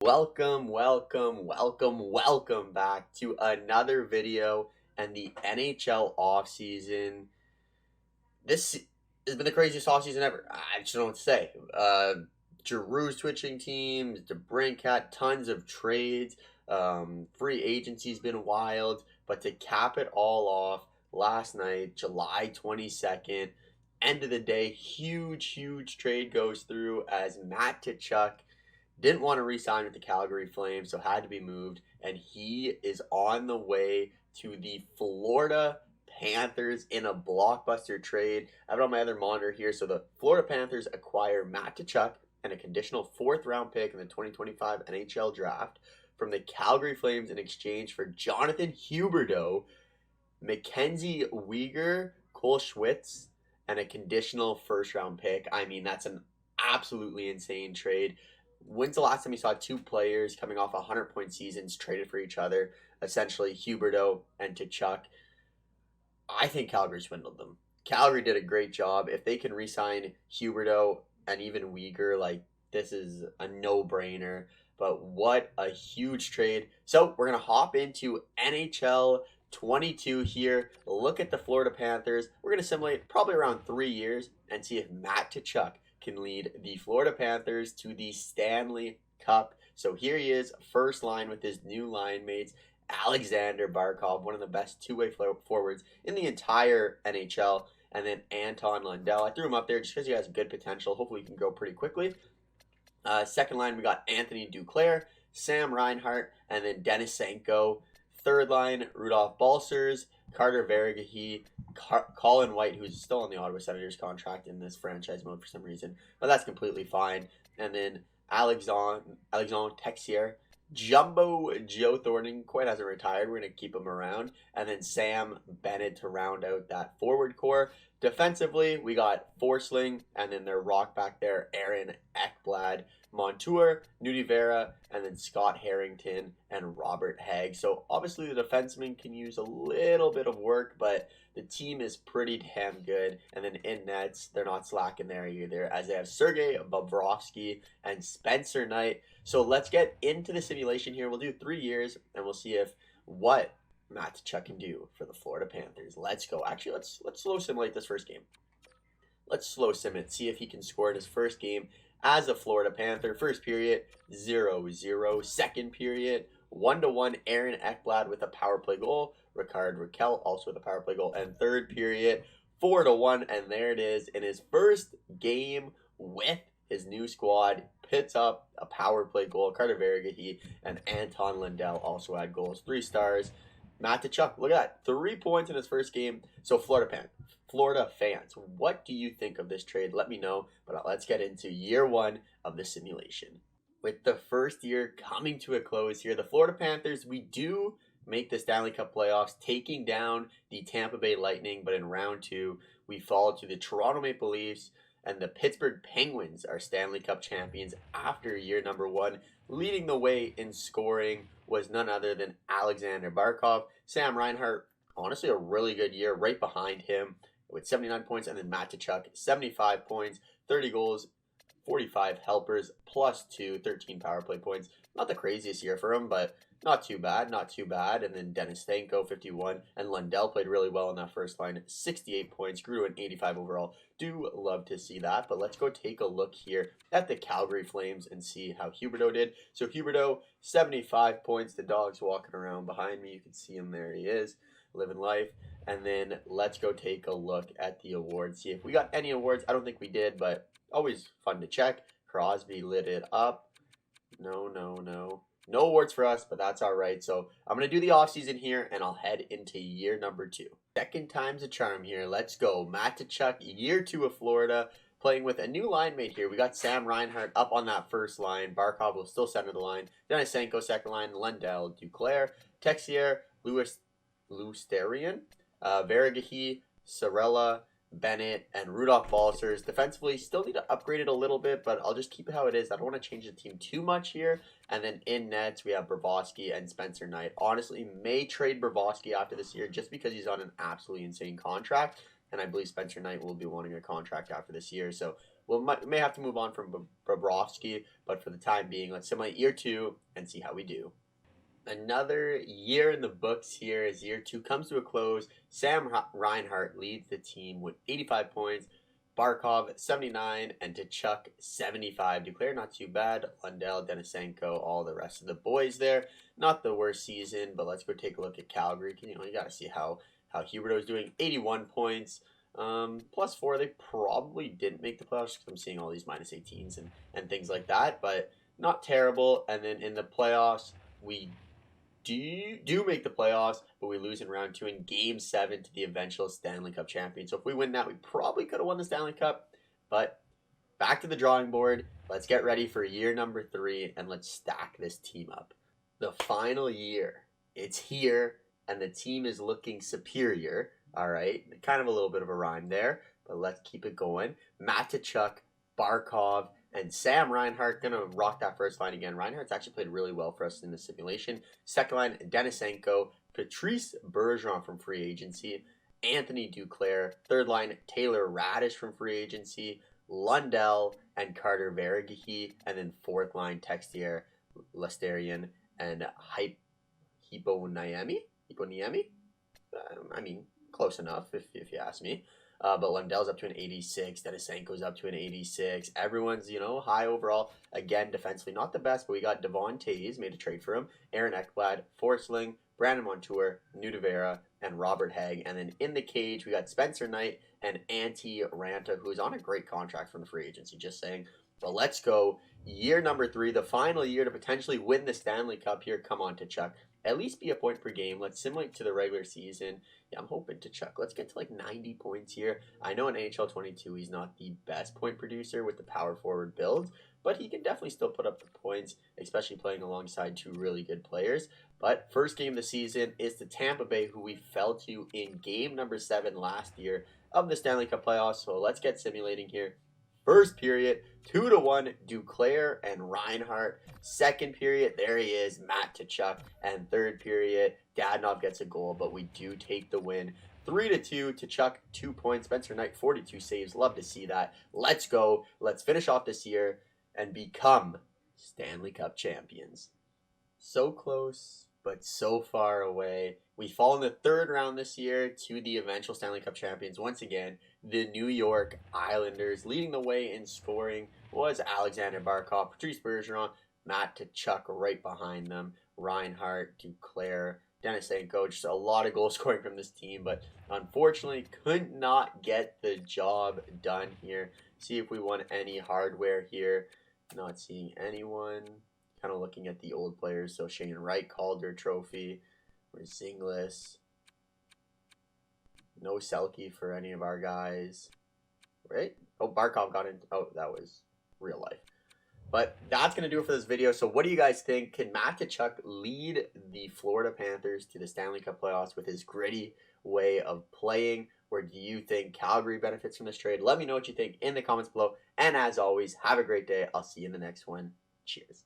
Welcome back to another video and the NHL offseason. This has been the craziest offseason ever. I just don't know what to say. Giroux's twitching teams, DeBrincat, tons of trades. Free agency's been wild. But to cap it all off, last night, July 22nd, end of the day, huge trade goes through as Matt Tkachuk didn't want to re-sign with the Calgary Flames, so had to be moved, and he is on the way to the Florida Panthers in a blockbuster trade. I have it on my other monitor here. So the Florida Panthers acquire Matt Tkachuk and a conditional fourth-round pick in the 2025 NHL Draft from the Calgary Flames in exchange for Jonathan Huberdeau, Mackenzie Weegar, Cole Schwitz, and a conditional first-round pick. I mean, that's an absolutely insane trade. When's the last time you saw two players coming off 100-point seasons traded for each other? Essentially, Huberdeau and Tkachuk. I think Calgary swindled them. Calgary did a great job. If they can re-sign Huberdeau and even Weegar, this is a no-brainer. But what a huge trade. So we're going to hop into NHL 22 here. Look at the Florida Panthers. We're going to simulate probably around 3 years and see if Matt Tkachuk can lead the Florida Panthers to the Stanley Cup. So here he is, first line with his new line mates, Alexander Barkov, one of the best two-way forwards in the entire NHL, and then Anton Lundell. I threw him up there just because he has good potential. Hopefully he can go pretty quickly. Second line, we got Anthony Duclair, Sam Reinhart, and then Denisenko. Third line, Rudolph Balcers, Carter Verhaeghe, Colin White, who's still on the Ottawa Senators contract in this franchise mode for some reason, but that's completely fine. And then Alexandre Texier, Jumbo Joe Thornton, quite hasn't retired. We're going to keep him around. And then Sam Bennett to round out that forward core. Defensively, we got Forsling, and then their rock back there, Aaron Ekblad, Montour, Nudi Vera, and then Scott Harrington and Robert Hagg. So obviously the defensemen can use a little bit of work, but the team is pretty damn good. And then in nets, they're not slacking there either, as they have Sergei Bobrovsky and Spencer Knight. So let's get into the simulation here. We'll do 3 years, and we'll see if what Matt Tkachuk can do for the Florida Panthers. Let's go. Actually, let's slow simulate this first game. Let's slow sim it, see if he can score in his first game as a Florida Panther. First period, 0-0. Second period, 1-1. Aaron Ekblad with a power play goal. Ricard Raquel also with a power play goal. And third period, 4-1. And there it is. In his first game with his new squad, pits up a power play goal. Carter Verhaeghe and Anton Lundell also had goals. 3 stars. Matt Tkachuk, look at that. 3 points in his first game. So Florida fans, what do you think of this trade? Let me know. But let's get into year 1 of the simulation. With the first year coming to a close here, the Florida Panthers, we do make the Stanley Cup playoffs, taking down the Tampa Bay Lightning. But in round 2, we fall to the Toronto Maple Leafs, and the Pittsburgh Penguins are Stanley Cup champions after year number 1. Leading the way in scoring was none other than Alexander Barkov. Sam Reinhart, honestly a really good year right behind him with 79 points. And then Matt Tkachuk, 75 points, 30 goals, 45 helpers, +2, 13 power play points. Not the craziest year for him, but not too bad. And then Denisenko, 51, and Lundell played really well in that first line, 68 points, grew to an 85 overall. Do love to see that, but let's go take a look here at the Calgary Flames and see how Huberdeau did. So Huberdeau, 75 points. The dog's walking around behind me. You can see him there. He is living life. And then let's go take a look at the awards, see if we got any awards. I don't think we did, but always fun to check. Crosby lit it up. No awards for us, but that's all right. So I'm going to do the offseason here, and I'll head into year number 2. Second time's a charm here. Let's go. Matt Tkachuk, year 2 of Florida, playing with a new line mate here. We got Sam Reinhart up on that first line. Barkov will still center the line. Denisenko second line. Lundell, Duclair, Texier, Lusterian, Verhaeghe, Sorella, Bennett, and Rudolph Balcers. Defensively, still need to upgrade it a little bit, but I'll just keep it how it is. I don't want to change the team too much here. And then in nets, we have Bobrovsky and Spencer Knight. Honestly, may trade Bobrovsky after this year just because he's on an absolutely insane contract. and I believe Spencer Knight will be wanting a contract after this year. So we may have to move on from Bobrovsky, but for the time being, let's simulate year 2 and see how we do. Another year in the books here as year 2 comes to a close. Sam Reinhart leads the team with 85 points. Barkov 79 and Tkachuk 75. Duclair not too bad. Lundell, Denisenko, all the rest of the boys there. Not the worst season, but let's go take a look at Calgary. You got to see how Huberdeau's doing. 81 points. +4. They probably didn't make the playoffs because I'm seeing all these -18s and things like that, but not terrible. And then in the playoffs, we do make the playoffs, but we lose in round 2 in game 7 to the eventual Stanley Cup champion. So if we win that, we probably could have won the Stanley Cup. But back to the drawing board. Let's get ready for year number 3, and let's stack this team up. The final year. It's here, and the team is looking superior. All right, kind of a little bit of a rhyme there, but let's keep it going. Matt Tkachuk, Barkov, and Sam Reinhart gonna rock that first line again. Reinhart's actually played really well for us in the simulation. Second line, Denisenko, Patrice Bergeron from free agency, Anthony Duclair. Third line, Taylor Radish from free agency, Lundell and Carter Verhaeghe. And then fourth line, Texier, Lesterian, and Hiponiemi. I mean, close enough if you ask me. But Lundell's up to an 86. Denisenko's up to an 86. Everyone's, high overall. Again, defensively, not the best, but we got Devon Toews, made a trade for him. Aaron Ekblad, Forsling, Brandon Montour, Nudavera, and Robert Hagg. And then in the cage, we got Spencer Knight and Antti Ranta, who's on a great contract from the free agency, just saying. But let's go. Year number 3, the final year to potentially win the Stanley Cup here. Come on, Tkachuk. At least be a point per game. Let's simulate to the regular season. Yeah, I'm hoping Tkachuk. Let's get to like 90 points here. I know in NHL 22 he's not the best point producer with the power forward build, but he can definitely still put up the points, especially playing alongside 2 really good players. But first game of the season is the Tampa Bay, who we fell to in game number 7 last year of the Stanley Cup playoffs. So let's get simulating here. First period, 2-1, Duclair and Reinhart. Second period, there he is, Matt Tkachuk. And third period, Dadonov gets a goal, but we do take the win. 3-2, Tkachuk, 2 points. Spencer Knight, 42 saves. Love to see that. Let's go. Let's finish off this year and become Stanley Cup champions. So close, but so far away. We fall in the 3rd round this year to the eventual Stanley Cup champions. Once again, the New York Islanders. Leading the way in scoring was Alexander Barkov, Patrice Bergeron, Matt Tkachuk right behind them, Reinhart, Duclair, Denisenko. Just a lot of goal scoring from this team, but unfortunately could not get the job done here. See if we won any hardware here. Not seeing anyone. Kind of looking at the old players. So Shane Wright, Calder Trophy. Where's Zinglis? No Selke for any of our guys. Right? Oh, Barkov got in. Oh, that was real life. But that's going to do it for this video. So what do you guys think? Can Matt Tkachuk lead the Florida Panthers to the Stanley Cup playoffs with his gritty way of playing? Or do you think Calgary benefits from this trade? Let me know what you think in the comments below. And as always, have a great day. I'll see you in the next one. Cheers.